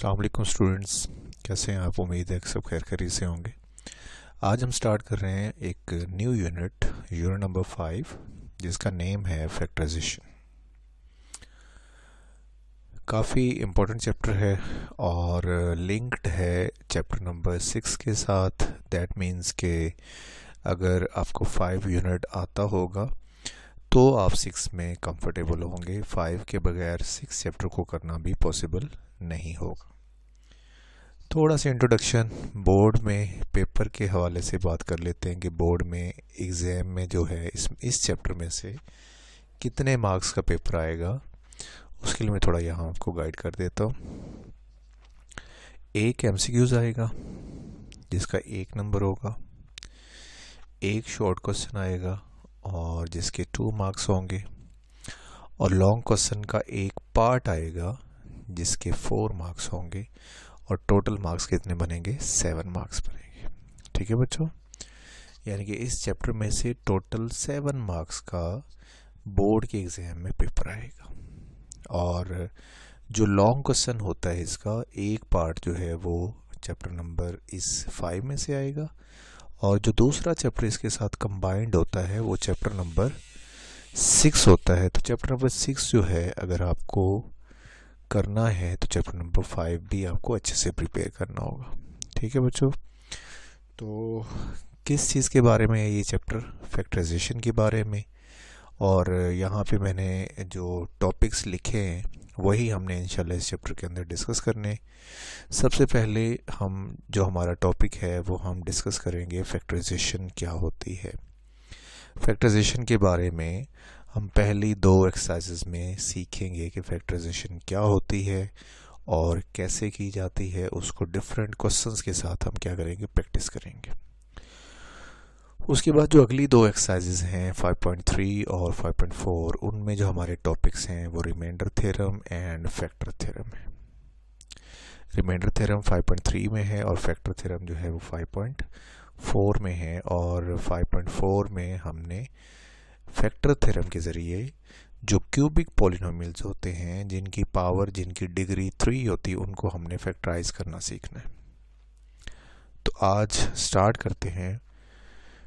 अस्सलाम वालेकुम स्टूडेंट्स, कैसे हैं आप। उम्मीद है कि सब खैर खैरियत से होंगे। आज हम स्टार्ट कर रहे हैं एक न्यू यूनिट नंबर 5 जिसका नेम है फैक्टराइजेशन। काफ़ी इम्पोर्टेंट चैप्टर है और लिंक्ड है चैप्टर नंबर 6 के साथ। दैट मीन्स के अगर आपको 5 यूनिट आता होगा तो आप 6 में कंफर्टेबल होंगे। 5 के बगैर 6 चैप्टर को करना भी पॉसिबल नहीं होगा। थोड़ा सा इंट्रोडक्शन बोर्ड में पेपर के हवाले से बात कर लेते हैं कि बोर्ड में एग्ज़ाम में जो है इस चैप्टर में से कितने मार्क्स का पेपर आएगा, उसके लिए मैं थोड़ा यहाँ आपको गाइड कर देता हूँ। एक एमसीक्यूज़ आएगा जिसका 1 नंबर होगा, एक शॉर्ट क्वेश्चन आएगा और जिसके 2 मार्क्स होंगे, और लॉन्ग क्वेश्चन का एक पार्ट आएगा जिसके 4 मार्क्स होंगे, और टोटल मार्क्स कितने बनेंगे, 7 मार्क्स बनेंगे। ठीक है बच्चों, यानी कि इस चैप्टर में से टोटल 7 मार्क्स का बोर्ड के एग्ज़ाम में पेपर आएगा। और जो लॉन्ग क्वेश्चन होता है इसका एक पार्ट जो है वो चैप्टर नंबर इस 5 में से आएगा, और जो दूसरा चैप्टर इसके साथ कंबाइंड होता है वो चैप्टर नंबर 6 होता है। तो चैप्टर नंबर 6 जो है अगर आपको करना है तो चैप्टर नंबर 5 भी आपको अच्छे से प्रिपेयर करना होगा। ठीक है बच्चों, तो किस चीज़ के बारे में है ये चैप्टर, फैक्टराइजेशन के बारे में। और यहाँ पे मैंने जो टॉपिक्स लिखे हैं वही हमने इंशाल्लाह इस चैप्टर के अंदर डिस्कस करने। सबसे पहले हम जो हमारा टॉपिक है वो हम डिस्कस करेंगे फैक्टराइजेशन क्या होती है। फैक्टराइजेशन के बारे में हम पहली 2 एक्सरसाइजेज में सीखेंगे कि फैक्टराइजेशन क्या होती है और कैसे की जाती है। उसको डिफरेंट क्वेश्चंस के साथ हम क्या करेंगे, प्रैक्टिस करेंगे। उसके बाद जो अगली 2 एक्सरसाइजेज हैं 5.3 और 5.4, उनमें जो हमारे टॉपिक्स हैं वो remainder theorem and factor theorem है। रिमाइंडर थ्योरम 5.3 में है और फैक्टर थ्योरम जो है वो 5.4 में है। और 5.4 में हमने फैक्टर थ्योरम के ज़रिए जो क्यूबिक पॉलिनोमियल्स होते हैं जिनकी पावर, जिनकी डिग्री 3 होती है, उनको हमने फैक्टराइज करना सीखना है। तो आज स्टार्ट करते हैं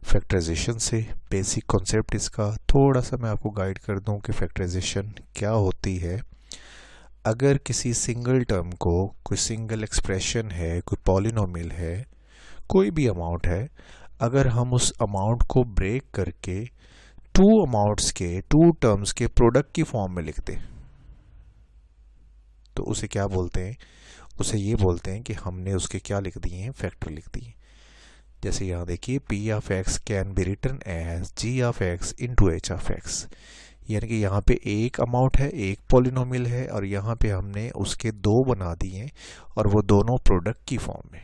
फैक्टराइजेशन से। बेसिक कॉन्सेप्ट इसका थोड़ा सा मैं आपको गाइड कर दूं कि फैक्टराइजेशन क्या होती है। अगर किसी सिंगल टर्म को, कोई सिंगल एक्सप्रेशन है, कोई पॉलिनोमियल है, कोई भी अमाउंट है, अगर हम उस अमाउंट को ब्रेक करके 2 अमाउंट्स के, 2 टर्म्स के प्रोडक्ट की फॉर्म में लिखते तो उसे क्या बोलते हैं, उसे ये बोलते हैं कि हमने उसके क्या लिख दिए हैं, फैक्टर लिख दिए। जैसे यहाँ देखिए, p of x can be written as g of x into h of x. यानी कि यहाँ पे एक अमाउंट है, एक पॉलिनोमियल है, और यहाँ पे हमने उसके 2 बना दिए और वो दोनों प्रोडक्ट की फॉर्म में।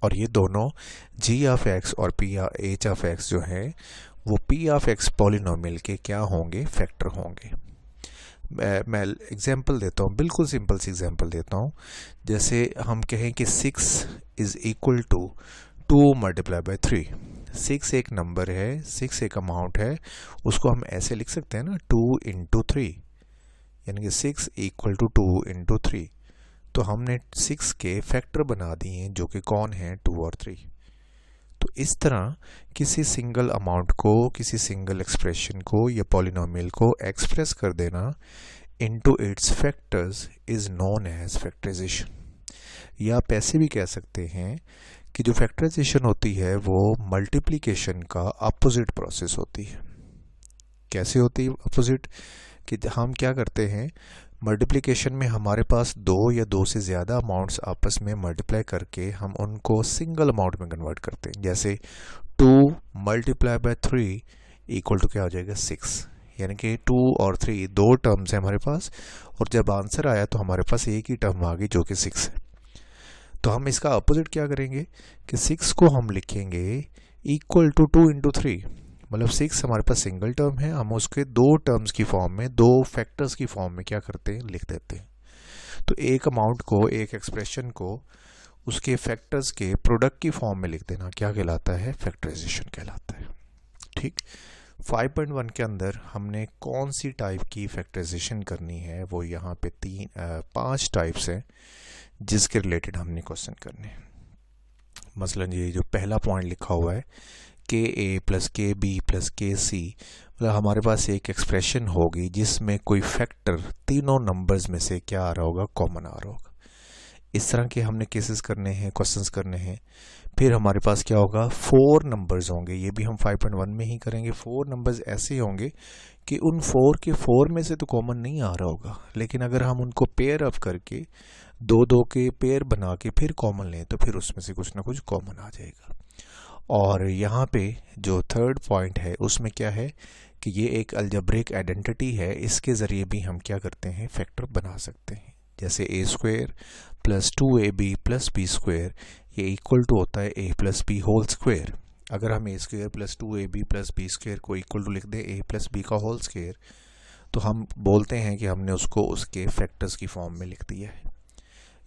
और ये दोनों जी ऑफ एक्स और पी एच ऑफ एक्स जो है वो पी ऑफ एक्स पॉलिनोमियल के क्या होंगे, फैक्टर होंगे। मैं एग्जांपल देता हूँ, बिल्कुल सिंपल सी एग्जांपल देता हूँ। जैसे हम कहें कि 6 is equal to 2 multiply by 3। 6 एक नंबर है, 6 एक अमाउंट है, उसको हम ऐसे लिख सकते हैं ना, 2 इंटू 3, यानी कि 6 इक्वल टू 2 इंटू 3। तो हमने 6 के फैक्टर बना दिए हैं जो कि कौन है, 2 और 3। तो इस तरह किसी सिंगल अमाउंट को, किसी सिंगल एक्सप्रेशन को या पॉलिनोमियल को एक्सप्रेस कर देना into its factors is known as factorisation. या आप ऐसे भी कह सकते हैं कि जो फैक्टराइजेशन होती है वो मल्टीप्लिकेशन का अपोजिट प्रोसेस होती है। कैसे होती है अपोजिट, कि हम क्या करते हैं, मल्टीप्लिकेशन में हमारे पास 2 या 2 से ज़्यादा अमाउंट्स आपस में मल्टीप्लाई करके हम उनको सिंगल अमाउंट में कन्वर्ट करते हैं। जैसे 2 मल्टीप्लाई बाय 3 इक्वल टू क्या हो जाएगा, 6। यानी कि 2 और 3 2 टर्म्स हैं हमारे पास, और जब आंसर आया तो हमारे पास एक ही टर्म आ गई जो कि 6 है। तो हम इसका अपोजिट क्या करेंगे कि 6 को हम लिखेंगे इक्वल टू 2 इंटू 3। मतलब 6 हमारे पास सिंगल टर्म है, हम उसके 2 टर्म्स की फॉर्म में, 2 फैक्टर्स की फॉर्म में क्या करते हैं, लिख देते हैं। तो एक अमाउंट को, एक एक्सप्रेशन को उसके फैक्टर्स के प्रोडक्ट की फॉर्म में लिख देना क्या कहलाता है, फैक्टराइजेशन कहलाता है। ठीक, 5.1 के अंदर हमने कौन सी टाइप की फैक्टराइजेशन करनी है, वो यहाँ पे 5 टाइप्स हैं जिसके रिलेटेड हमने क्वेश्चन करने हैं। मसलन ये जो पहला पॉइंट लिखा हुआ है के ए प्लस के बी प्लस के सी, मतलब हमारे पास एक एक्सप्रेशन होगी जिसमें कोई फैक्टर तीनों नंबर्स में से क्या आ रहा होगा, कॉमन आ रहा होगा। इस तरह के हमने केसेस करने हैं, क्वेश्चंस करने हैं। फिर हमारे पास क्या होगा, 4 नंबर्स होंगे, ये भी हम 5.1 में ही करेंगे। 4 नंबर्स ऐसे होंगे कि उन 4 के 4 में से तो कॉमन नहीं आ रहा होगा, लेकिन अगर हम उनको पेयर अप करके 2-2 के पेयर बना के फिर कॉमन लें तो फिर उसमें से कुछ ना कुछ कॉमन आ जाएगा। और यहाँ पे जो थर्ड पॉइंट है उसमें क्या है कि ये एक अलजेब्रिक आइडेंटिटी है, इसके ज़रिए भी हम क्या करते हैं, फैक्टर बना सकते हैं। जैसे A square plus 2ab plus B square, ये इक्वल टू होता है a plus B whole square. अगर हम A square plus 2ab plus B square को इक्वल टू लिख दें a प्लस बी का होल स्क्वायर, तो हम बोलते हैं कि हमने उसको उसके फैक्टर्स की फॉर्म में लिख दिया है।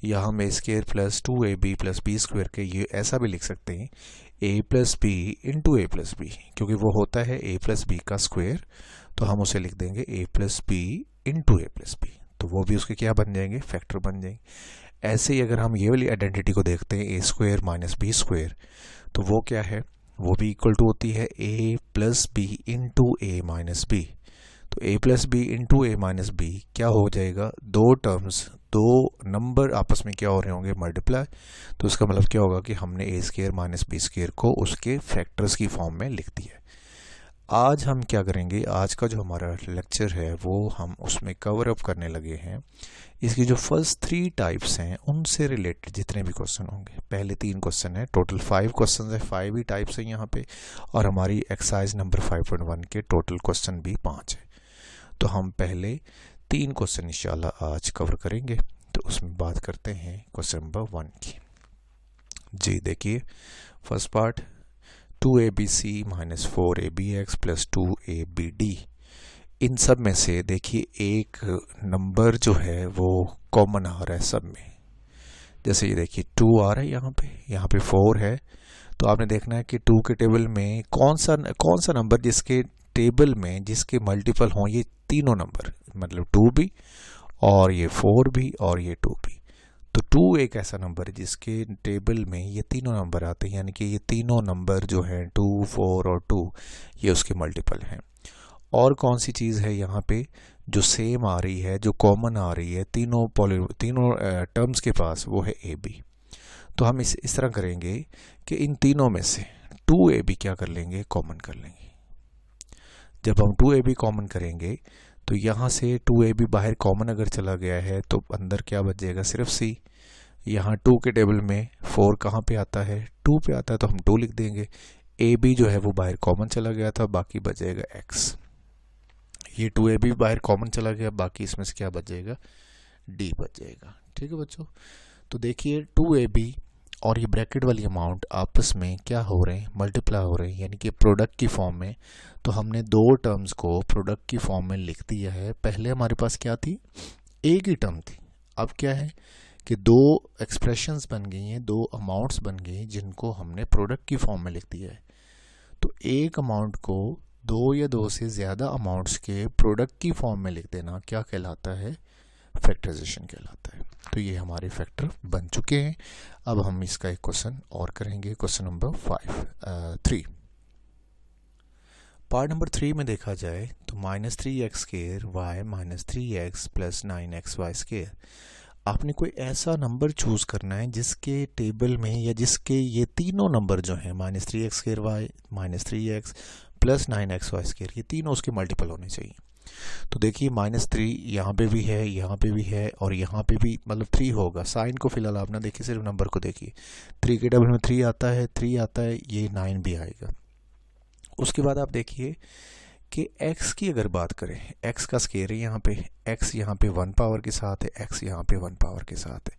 या हम A square plus 2ab plus B square के ये ऐसा भी लिख सकते हैं a plus B into A plus B, क्योंकि वो होता है a प्लस बी का स्क्वायर, तो हम उसे लिख देंगे a plus B into A plus B, तो वो भी उसके क्या बन जाएंगे, फैक्टर बन जाएंगे। ऐसे ही अगर हम ये वाली आइडेंटिटी को देखते हैं a square minus b square, तो वो क्या है, वो भी इक्वल टू होती है a plus B into a minus b. तो a plus B into a minus b क्या हो जाएगा, दो टर्म्स, दो नंबर आपस में क्या हो रहे होंगे, मल्टीप्लाई। तो उसका मतलब क्या होगा कि हमने ए स्क्वायर माइनस बी स्क्वायर को उसके फैक्टर्स की फॉर्म में लिख दिया है। आज हम क्या करेंगे, आज का जो हमारा लेक्चर है वो हम उसमें कवर अप करने लगे हैं इसकी जो फर्स्ट 3 टाइप्स हैं उनसे रिलेटेड जितने भी क्वेश्चन होंगे। पहले 3 क्वेश्चन है, टोटल 5 क्वेश्चन है, 5 ही टाइप्स हैं यहाँ पे, और हमारी एक्सरसाइज नंबर 5.1 के टोटल क्वेश्चन भी 5 है। तो हम पहले 3 क्वेश्चन इंशाल्लाह आज कवर करेंगे। तो उसमें बात करते हैं क्वेश्चन नंबर 1 की। जी देखिए, first part 2abc minus 4abx plus 2abd, इन सब में से देखिए एक नंबर जो है वो कॉमन आ रहा है सब में। जैसे ये देखिए 2 आ रहा है यहाँ पे 4 है, तो आपने देखना है कि 2 के टेबल में कौन सा नंबर जिसके टेबल में जिसके मल्टीपल हों ये तीनों नंबर, मतलब 2 भी और ये 4 भी और ये 2 भी। तो 2 एक ऐसा नंबर है जिसके टेबल में ये तीनों नंबर आते हैं, यानी कि ये तीनों नंबर जो हैं 2, 4 और 2 ये उसके मल्टीपल हैं। और कौन सी चीज़ है यहाँ पे जो सेम आ रही है, जो कॉमन आ रही है तीनों टर्म्स के पास, वो है ab। तो हम इस तरह करेंगे कि इन तीनों में से 2ab क्या कर लेंगे, कॉमन कर लेंगे। जब हम 2ab कॉमन करेंगे तो यहाँ से 2ab बाहर कॉमन अगर चला गया है तो अंदर क्या बच जाएगा, सिर्फ c। यहाँ 2 के टेबल में 4 कहाँ पे आता है, 2 पे आता है, तो हम 2 लिख देंगे। ab जो है वो बाहर कॉमन चला गया था, बाकी बच जाएगा x। ये 2ab बाहर कॉमन चला गया, बाकी इसमें से क्या बच जाएगा, d बच जाएगा। ठीक है बच्चों, तो देखिए 2ab और ये ब्रैकेट वाली अमाउंट आपस में क्या हो रहे हैं, मल्टीप्लाई हो रहे हैं, यानी कि प्रोडक्ट की फॉर्म में। तो हमने 2 टर्म्स को प्रोडक्ट की फॉर्म में लिख दिया है। पहले हमारे पास क्या थी, एक ही टर्म थी, अब क्या है कि 2 एक्सप्रेशंस बन गई हैं, 2 अमाउंट्स बन गई जिनको हमने प्रोडक्ट की फॉर्म में लिख दिया है। तो एक अमाउंट को 2 या 2 से ज़्यादा अमाउंट्स के प्रोडक्ट की फॉर्म में लिख देना क्या कहलाता है, फैक्टराइजेशन कहलाता है। तो ये हमारे फैक्टर बन चुके हैं। अब हम इसका एक क्वेश्चन और करेंगे, क्वेश्चन नंबर 3। पार्ट नंबर 3 में देखा जाए तो -3x square y minus 3x plus 9x y square, आपने कोई ऐसा नंबर चूज़ करना है जिसके टेबल में या जिसके ये तीनों नंबर जो हैं -3x square y minus 3x plus 9x y square, ये तीनों उसके मल्टीपल होने चाहिए। तो देखिए -3 यहाँ पे भी है, यहाँ पे भी है और यहाँ पे भी, मतलब 3 होगा। साइन को फिलहाल आप ना देखिए, सिर्फ नंबर को देखिए। 3 के टेबल में 3 आता है, 3 आता है, ये 9 भी आएगा। उसके बाद आप देखिए कि x की अगर बात करें, x का स्क्वायर है यहाँ पे, x यहाँ पे 1 पावर के साथ है, x यहाँ पे 1 पावर के साथ है।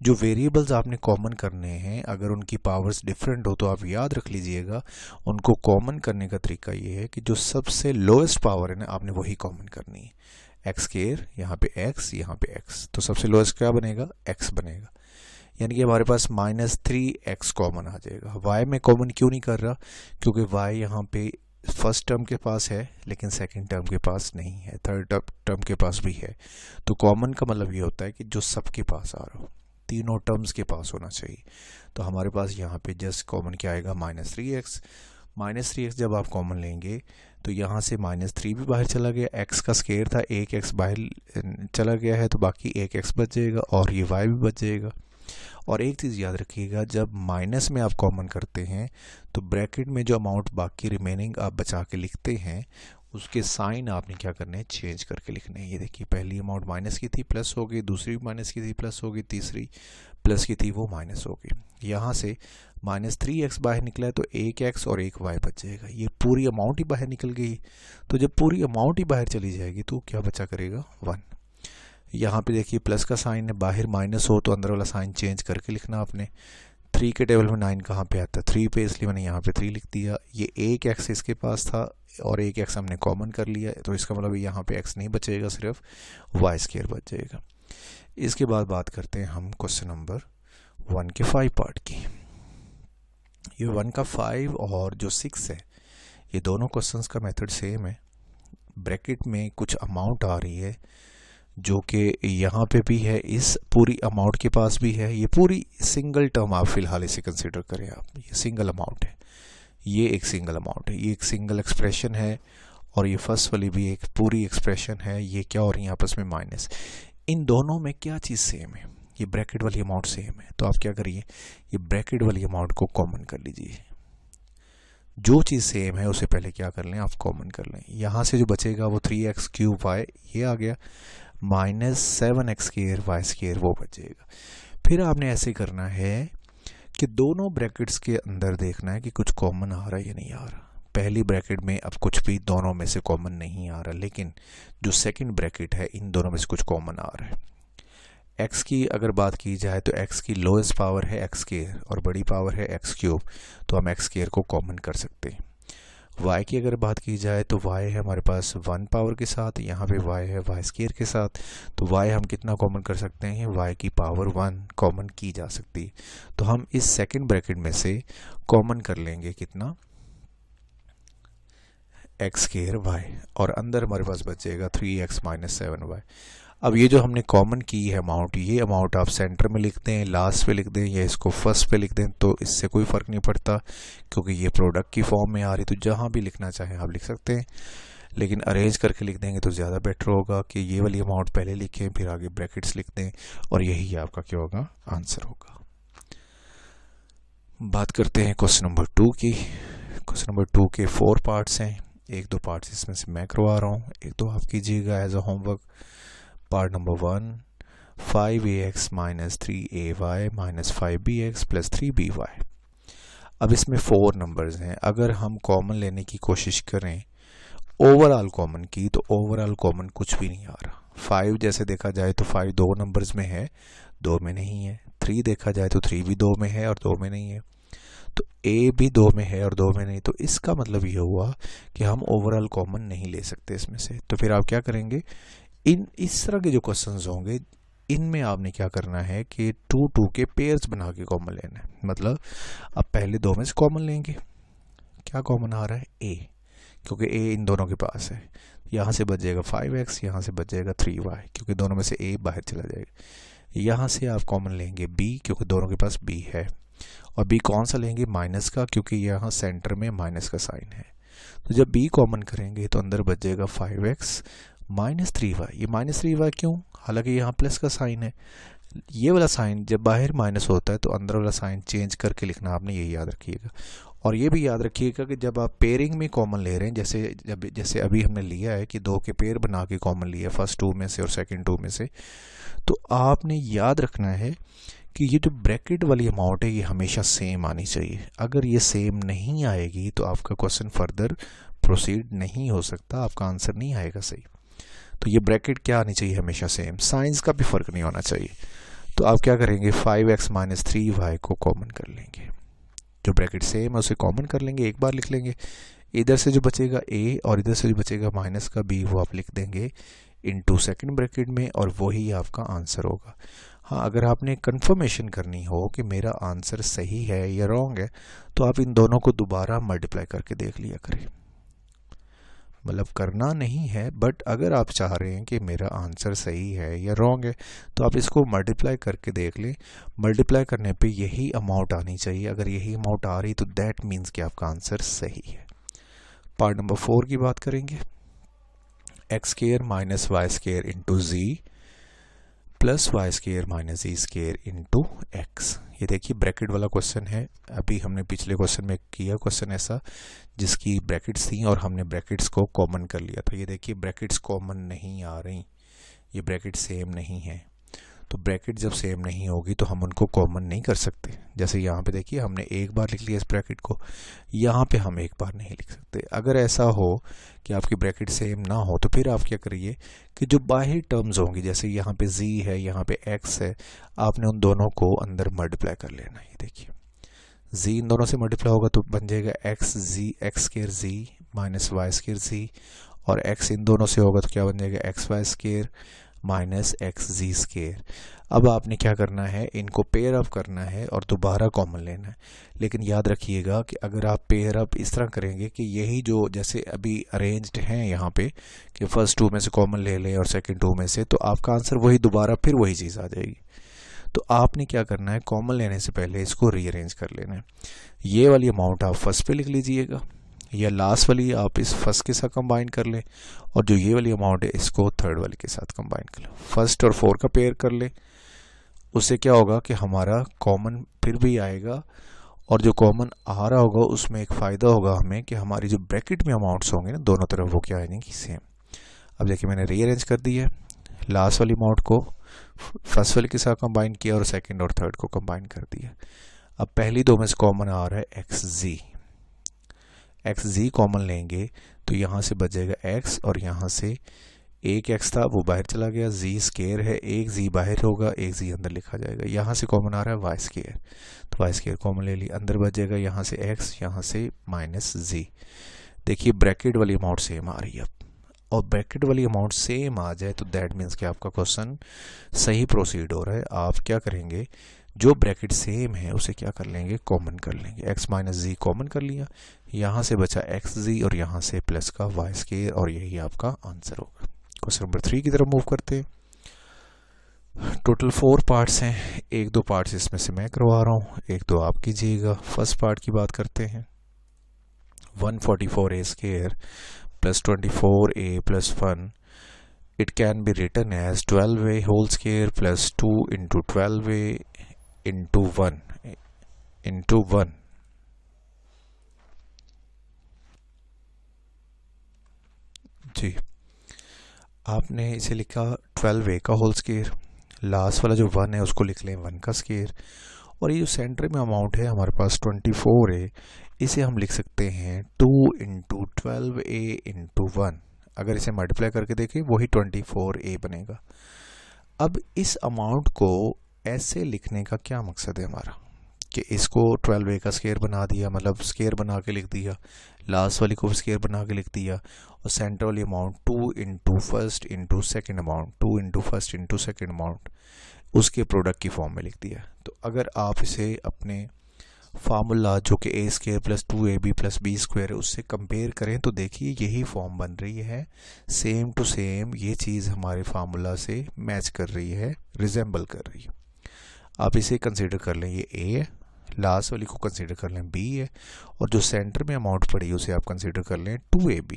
जो वेरिएबल्स आपने कॉमन करने हैं, अगर उनकी पावर्स डिफरेंट हो तो आप याद रख लीजिएगा, उनको कॉमन करने का तरीका ये है कि जो सबसे लोएस्ट पावर है ना, आपने वही कॉमन करनी है। x स्क्वायर यहाँ पे x, यहाँ पे x, तो सबसे लोएस्ट क्या बनेगा, x बनेगा। यानी कि हमारे पास -3x कॉमन आ जाएगा। y में कॉमन क्यों नहीं कर रहा, क्योंकि y यहाँ पे फर्स्ट टर्म के पास है लेकिन सेकंड टर्म के पास नहीं है, थर्ड टर्म के पास भी है। तो कॉमन का मतलब ये होता है कि जो सबके पास आ रहा हो, तीनों टर्म्स के पास होना चाहिए। तो हमारे पास यहाँ पे जस्ट कॉमन क्या आएगा, -3x। -3x जब आप कॉमन लेंगे तो यहाँ से -3 भी बाहर चला गया, x का स्केयर था, एक x बाहर चला गया है तो बाकी एक x बच जाएगा और ये y भी बच जाएगा। और एक चीज़ याद रखिएगा, जब माइनस में आप कॉमन करते हैं तो ब्रैकेट में जो अमाउंट बाकी रिमेनिंग आप बचा के लिखते हैं उसके साइन आपने क्या करने हैं, चेंज करके लिखने हैं। ये देखिए पहली अमाउंट माइनस की थी प्लस हो गई, दूसरी भी माइनस की थी प्लस हो गई, तीसरी प्लस की थी वो माइनस हो गई। यहाँ से -3x बाहर निकला है तो एक x और एक y बच जाएगा। ये पूरी अमाउंट ही बाहर निकल गई। तो जब पूरी अमाउंट ही बाहर चली जाएगी तो क्या बचा करेगा, 1। यहाँ पे देखिए प्लस का साइन है, बाहर माइनस हो तो अंदर वाला साइन चेंज करके लिखना आपने। 3 के टेबल में 9 कहाँ पे आता है, 3 पे, इसलिए मैंने यहाँ पे 3 लिख दिया। ये एक x इसके पास था और एक x हमने कॉमन कर लिया, तो इसका मतलब यहाँ पे x नहीं बचेगा, सिर्फ y² बच जाएगा। इसके बाद बात करते हैं हम क्वेश्चन नंबर 1 के 5 पार्ट की। ये 1 का 5 और जो 6 है ये दोनों क्वेश्चंस का मेथड सेम है। ब्रैकेट में कुछ अमाउंट आ रही है जो कि यहाँ पे भी है, इस पूरी अमाउंट के पास भी है। ये पूरी सिंगल टर्म आप फिलहाल इसे कंसिडर करें, आप ये सिंगल अमाउंट है, ये एक सिंगल अमाउंट है, ये एक सिंगल एक्सप्रेशन है और ये फर्स्ट वाली भी एक पूरी एक्सप्रेशन है। ये क्या हो रही है आपस में, माइनस। इन दोनों में क्या चीज़ सेम है, ये ब्रैकेट वाली अमाउंट सेम है। तो आप क्या करिए, ये ब्रैकेट वाली अमाउंट को कॉमन कर लीजिए। जो चीज़ सेम है उसे पहले क्या कर लें, आप कॉमन कर लें। यहाँ से जो बचेगा वो 3x³ y ये आ गया, -7x² y² वो बचेगा। फिर आपने ऐसे करना है कि दोनों ब्रैकेट्स के अंदर देखना है कि कुछ कॉमन आ रहा है या नहीं आ रहा। पहली ब्रैकेट में अब कुछ भी दोनों में से कॉमन नहीं आ रहा, लेकिन जो सेकंड ब्रैकेट है इन दोनों में से कुछ कॉमन आ रहा है। x की अगर बात की जाए तो x की लोएस्ट पावर है x² और बड़ी पावर है x³, तो हम x² को कॉमन कर सकते हैं। y की अगर बात की जाए तो y है हमारे पास 1 पावर के साथ, यहाँ पे y है y² के साथ, तो y हम कितना कॉमन कर सकते हैं, y की पावर 1 कॉमन की जा सकती है। तो हम इस सेकंड ब्रैकेट में से कॉमन कर लेंगे कितना, x² y, और अंदर हमारे पास बचेगा 3x - 7y। अब ये जो हमने कॉमन की है अमाउंट, ये अमाउंट आप सेंटर में लिख दें, लास्ट पे लिख दें या इसको फर्स्ट पे लिख दें, तो इससे कोई फ़र्क नहीं पड़ता क्योंकि ये प्रोडक्ट की फॉर्म में आ रही। तो जहाँ भी लिखना चाहें आप लिख सकते हैं, लेकिन अरेंज करके लिख देंगे तो ज़्यादा बेटर होगा कि ये वाली अमाउंट पहले लिखें फिर आगे ब्रैकेट्स लिख दें, और यही आपका क्या होगा, आंसर होगा। बात करते हैं क्वेश्चन नंबर 2 की। क्वेश्चन नंबर 2 के 4 पार्ट्स हैं, 1-2 पार्ट्स इसमें से मैं करवा रहा हूँ, एक तो आप कीजिएगा as a homework. Part number 1, 5ax - 3ay - 5bx + 3by। अब इसमें 4 नंबर्स हैं, अगर हम कॉमन लेने की कोशिश करें ओवरऑल कॉमन की, तो ओवरऑल कॉमन कुछ भी नहीं आ रहा। 5 जैसे देखा जाए तो 5 2 नंबर्स में है, 2 में नहीं है। 3 देखा जाए तो 3 भी 2 में है और 2 में नहीं है। तो a भी 2 में है और 2 में नहीं। तो इसका मतलब ये हुआ कि हम ओवरऑल कॉमन नहीं ले सकते इसमें से। तो फिर आप क्या करेंगे, इस तरह के जो क्वेश्चंस होंगे इनमें आपने क्या करना है कि 2 के पेयर्स बना के कॉमन लेना है। मतलब अब पहले 2 में से कॉमन लेंगे, क्या कॉमन आ रहा है, a, क्योंकि a इन दोनों के पास है। यहाँ से बच जाएगा 5x, यहाँ से बच जाएगा 3y, क्योंकि दोनों में से a बाहर चला जाएगा। यहाँ से आप कॉमन लेंगे b, क्योंकि दोनों के पास b है, और b कौन सा लेंगे, माइनस का, क्योंकि यहाँ सेंटर में माइनस का साइन है। तो जब b कॉमन करेंगे तो अंदर बच जाएगा 5x - 3y। ये -3y क्यों, हालांकि यहाँ प्लस का साइन है। ये वाला साइन जब बाहर माइनस होता है तो अंदर वाला साइन चेंज करके लिखना, आपने ये याद रखिएगा। और ये भी याद रखिएगा कि जब आप पेयरिंग में कॉमन ले रहे हैं, जैसे अभी हमने लिया है कि 2 के पेयर बना के कॉमन लिया, फर्स्ट 2 में से और सेकंड 2 में से, तो आपने याद रखना है कि ये जो ब्रैकेट वाली अमाउंट है ये हमेशा सेम आनी चाहिए। अगर ये सेम नहीं आएगी तो आपका क्वेश्चन फर्दर प्रोसीड नहीं हो सकता, आपका आंसर नहीं आएगा सही। तो ये ब्रैकेट क्या आनी चाहिए, हमेशा सेम, साइंस का भी फ़र्क नहीं होना चाहिए। तो आप क्या करेंगे, 5x - 3y को कॉमन कर लेंगे, जो ब्रैकेट सेम है उसे कॉमन कर लेंगे, एक बार लिख लेंगे। इधर से जो बचेगा a और इधर से जो बचेगा माइनस का b, वो आप लिख देंगे इनटू सेकंड ब्रैकेट में, और वही आपका आंसर होगा। हाँ, अगर आपने कंफर्मेशन करनी हो कि मेरा आंसर सही है या रॉन्ग है, तो आप इन दोनों को दोबारा मल्टीप्लाई करके देख लिया करें। मतलब करना नहीं है, बट अगर आप चाह रहे हैं कि मेरा आंसर सही है या रॉन्ग है तो आप इसको मल्टीप्लाई करके देख लें। मल्टीप्लाई करने पे यही अमाउंट आनी चाहिए। अगर यही अमाउंट आ रही तो दैट मीन्स कि आपका आंसर सही है। पार्ट नंबर 4 की बात करेंगे। X square minus Y square into Z plus Y square minus Z square into X. ये देखिए ब्रैकेट वाला क्वेश्चन है। अभी हमने पिछले क्वेश्चन में किया क्वेश्चन ऐसा जिसकी ब्रैकेट्स थी और हमने ब्रैकेट्स को कॉमन कर लिया था। ये देखिए ब्रैकेट्स कॉमन नहीं आ रही, ये ब्रैकेट सेम नहीं है। तो ब्रैकेट जब सेम नहीं होगी तो हम उनको कॉमन नहीं कर सकते। जैसे यहाँ पे देखिए हमने एक बार लिख लिया इस ब्रैकेट को, यहाँ पे हम एक बार नहीं लिख सकते। अगर ऐसा हो कि आपकी ब्रैकेट सेम ना हो तो फिर आप क्या करिए कि जो बाहरी टर्म्स होंगी, जैसे यहाँ पे z है, यहाँ पे x है, आपने उन दोनों को अंदर मल्टीप्लाई कर लेना। ये देखिए z इन दोनों से मल्टीप्लाई होगा तो बन जाएगा x square z minus Y square z, और x इन दोनों से होगा तो क्या बन जाएगा X Y square minus X Z square. अब आपने क्या करना है, इनको पेयर अप करना है और दोबारा कॉमन लेना है। लेकिन याद रखिएगा कि अगर आप पेयर अप इस तरह करेंगे कि यही जो जैसे अभी अरेंज्ड हैं यहाँ पे कि फर्स्ट 2 में से कॉमन ले लें और सेकंड 2 में से, तो आपका आंसर वही दोबारा फिर वही चीज़ आ जाएगी। तो आपने क्या करना है, कॉमन लेने से पहले इसको रीअरेंज कर लेना है। ये वाली अमाउंट आप फर्स्ट पे लिख लीजिएगा या लास्ट वाली आप इस फर्स्ट के साथ कंबाइन कर लें, और जो ये वाली अमाउंट है इसको थर्ड वाली के साथ कंबाइन कर लें। फर्स्ट और 4 का पेयर कर लें, उससे क्या होगा कि हमारा कॉमन फिर भी आएगा, और जो कॉमन आ रहा होगा उसमें एक फ़ायदा होगा हमें कि हमारी जो ब्रैकेट में अमाउंट्स होंगे ना दोनों तरफ वो क्या आएंगे सेम। अब देखिए मैंने रीअरेंज कर दी है, लास्ट वाली अमाउंट को फर्स्ट वाले के साथ कंबाइन किया और सेकंड और थर्ड को कंबाइन कर दिया। अब पहली 2 में से कॉमन आ रहा है एक्स जी कॉमन लेंगे तो यहाँ से बचेगा x, और यहाँ से एक x था वो बाहर चला गया, z स्क्वायर है, एक z बाहर होगा, एक z अंदर लिखा जाएगा। यहाँ से कॉमन आ रहा है y स्क्वायर, तो y स्क्वायर कॉमन ले ली, अंदर बचेगा यहाँ से x, यहाँ से माइनस z। देखिए ब्रैकेट वाली अमाउंट सेम आ रही है। और ब्रैकेट वाली अमाउंट सेम आ जाए तो दैट मीन्स कि आपका क्वेश्चन सही प्रोसीड हो रहा है। आप क्या करेंगे, जो ब्रैकेट सेम है उसे क्या कर लेंगे, कॉमन कर लेंगे। x माइनस जी कॉमन कर लिया, यहाँ से बचा एक्स जी और यहाँ से प्लस का वाई स्क्वायर, और यही आपका आंसर होगा। क्वेश्चन नंबर 3 की तरफ मूव करते हैं। टोटल 4 पार्ट्स हैं, 1-2 पार्ट्स इसमें से मैं करवा रहा हूँ, 1-2 आप कीजिएगा। फर्स्ट पार्ट की बात करते हैं। 144a square plus 24a plus 1 it can be written as 12a whole square plus 2 into 12a into 1 into 1। जी आपने इसे लिखा 12a का होल स्क्वायर, लास्ट वाला जो 1 है उसको लिख लें 1 का स्क्वायर, और ये जो सेंटर में अमाउंट है हमारे पास 24a, इसे हम लिख सकते हैं 2 इंटू 12a इंटू 1। अगर इसे मल्टीप्लाई करके देखें वही 24a बनेगा। अब इस अमाउंट को ऐसे लिखने का क्या मकसद है हमारा कि इसको 12a का स्क्वायर बना दिया, मतलब स्क्वायर बना के लिख दिया, लास्ट वाली को स्क्वायर बना के लिख दिया, और सेंटर वाली amount 2 into first into second amount, 2 into first into second amount उसके प्रोडक्ट की फॉर्म में लिख दिया। तो अगर आप इसे अपने फार्मूला जो कि a square plus 2ab plus b square है उससे कंपेयर करें तो देखिए यही फॉर्म बन रही है, सेम टू सेम ये चीज़ हमारे फार्मूला से मैच कर रही है, रिजेंबल कर रही है। आप इसे कंसीडर कर लें ये a है, लास्ट वाली को कंसीडर कर लें b है, और जो सेंटर में अमाउंट पड़ी उसे आप कंसीडर कर लें 2ab।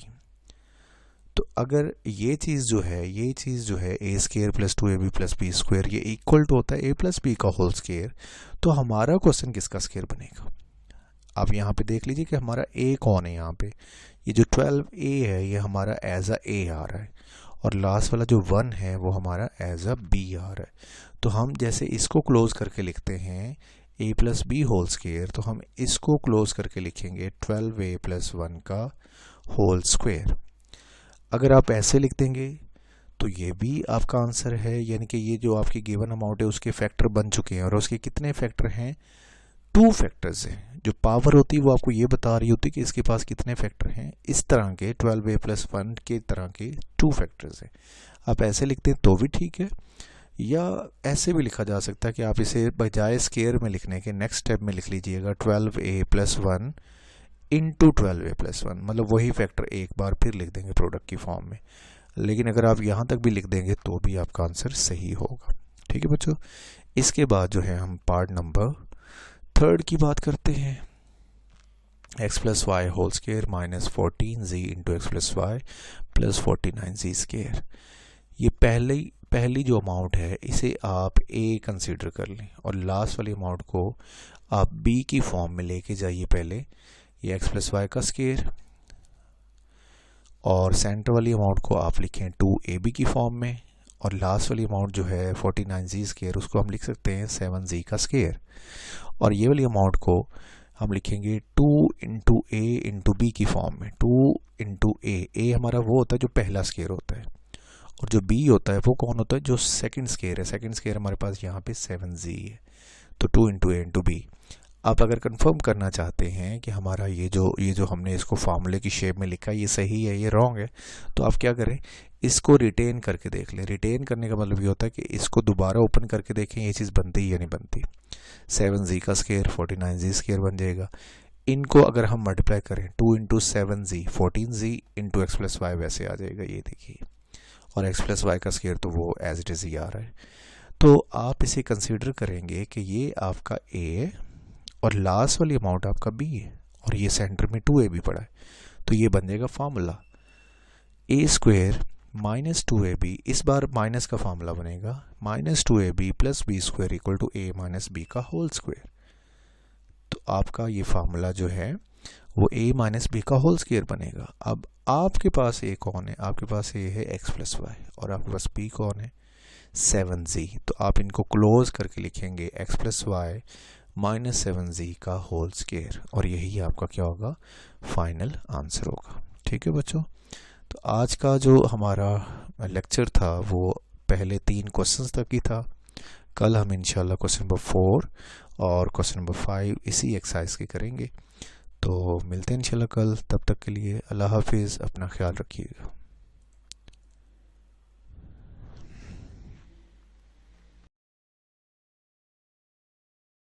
तो अगर ये चीज़ जो है a square plus 2ab plus b square ये इक्वल टू होता है a प्लस b का होल स्क्वायर, तो हमारा क्वेश्चन किसका स्क्वायर बनेगा। आप यहाँ पे देख लीजिए कि हमारा a कौन है। यहाँ पे ये जो 12a है ये हमारा एज अ a आ रहा है, और लास्ट वाला जो 1 है वो हमारा एज अ b आ रहा है। तो हम जैसे इसको क्लोज करके लिखते हैं a plus B whole square, तो हम इसको क्लोज करके लिखेंगे 12a प्लस 1 का होल स्क्वायर। अगर आप ऐसे लिख देंगे तो ये भी आपका आंसर है, यानी कि ये जो आपकी गिवन अमाउंट है उसके फैक्टर बन चुके हैं, और उसके कितने फैक्टर हैं, 2 फैक्टर्स हैं। जो पावर होती है वो आपको ये बता रही होती है कि इसके पास कितने फैक्टर हैं। इस तरह के 12a प्लस 1 के तरह के 2 फैक्टर्स हैं। आप ऐसे लिखते हैं तो भी ठीक है, या ऐसे भी लिखा जा सकता है कि आप इसे बजाय स्क्वायर में लिखने के नेक्स्ट स्टेप में लिख लीजिएगा 12a प्लस 1 इंटू 12a+1, मतलब वही फैक्टर एक बार फिर लिख देंगे प्रोडक्ट की फॉर्म में। लेकिन अगर आप यहाँ तक भी लिख देंगे तो भी आपका आंसर सही होगा। ठीक है बच्चों, इसके बाद जो है हम पार्ट नंबर 3 की बात करते हैं। x+y² minus 14z into x+y plus 49z²। ये पहली जो अमाउंट है इसे आप a कंसीडर कर लें और लास्ट वाली अमाउंट को आप b की फॉर्म में लेके जाइए। पहले ये x+y² और सेंटर वाली अमाउंट को आप लिखें 2ab की फॉर्म में, और लास्ट वाली अमाउंट जो है 49z² उसको हम लिख सकते हैं 7z²। और ये वाली अमाउंट को हम लिखेंगे 2 इंटू a इंटू b की फॉर्म में। 2 इंटू a हमारा वो होता है जो पहला स्केयर होता है, और जो b होता है वो कौन होता है, जो सेकंड स्केयर है। सेकंड स्केयर हमारे पास यहाँ पे 7z है, तो 2 इंटू a इंटू b। आप अगर कंफर्म करना चाहते हैं कि हमारा ये जो हमने इसको फार्मूले की शेप में लिखा है ये सही है ये रॉन्ग है, तो आप क्या करें, इसको रिटेन करके देख लें। रिटेन करने का मतलब ये होता है कि इसको दोबारा ओपन करके देखें ये चीज़ बनती है या नहीं बनती। 7z² 49z² बन जाएगा। इनको अगर हम मल्टीप्लाई करें 2 into 7z 14z into x+y वैसे आ जाएगा, ये देखिए। और x+y² तो वो एज इट इज़ ही आ रहा है। तो आप इसे कंसीडर करेंगे कि ये आपका a है और लास्ट वाली अमाउंट आपका b है, और ये सेंटर में 2ab पड़ा है। तो ये बन जाएगा फार्मूला a² माइनस 2ab, इस बार माइनस का फार्मूला बनेगा -2ab plus b² equal to a minus b का होल स्क्वायर। तो आपका ये फार्मूला जो है वो a माइनस b का होल स्क्वायर बनेगा। अब आपके पास a कौन है, आपके पास a है x+y और आपके पास b कौन है 7z। तो आप इनको क्लोज करके लिखेंगे x+y माइनस 7z का होल स्क्वायर, और यही आपका क्या होगा, फाइनल आंसर होगा। ठीक है बच्चों, तो आज का जो हमारा लेक्चर था वो पहले 3 क्वेश्चंस तक ही था। कल हम इंशाल्लाह क्वेश्चन नंबर 4 और क्वेश्चन नंबर 5 इसी एक्सरसाइज के करेंगे। तो मिलते हैं इंशाल्लाह कल, तब तक के लिए अल्लाह हाफिज़, अपना ख्याल रखिएगा।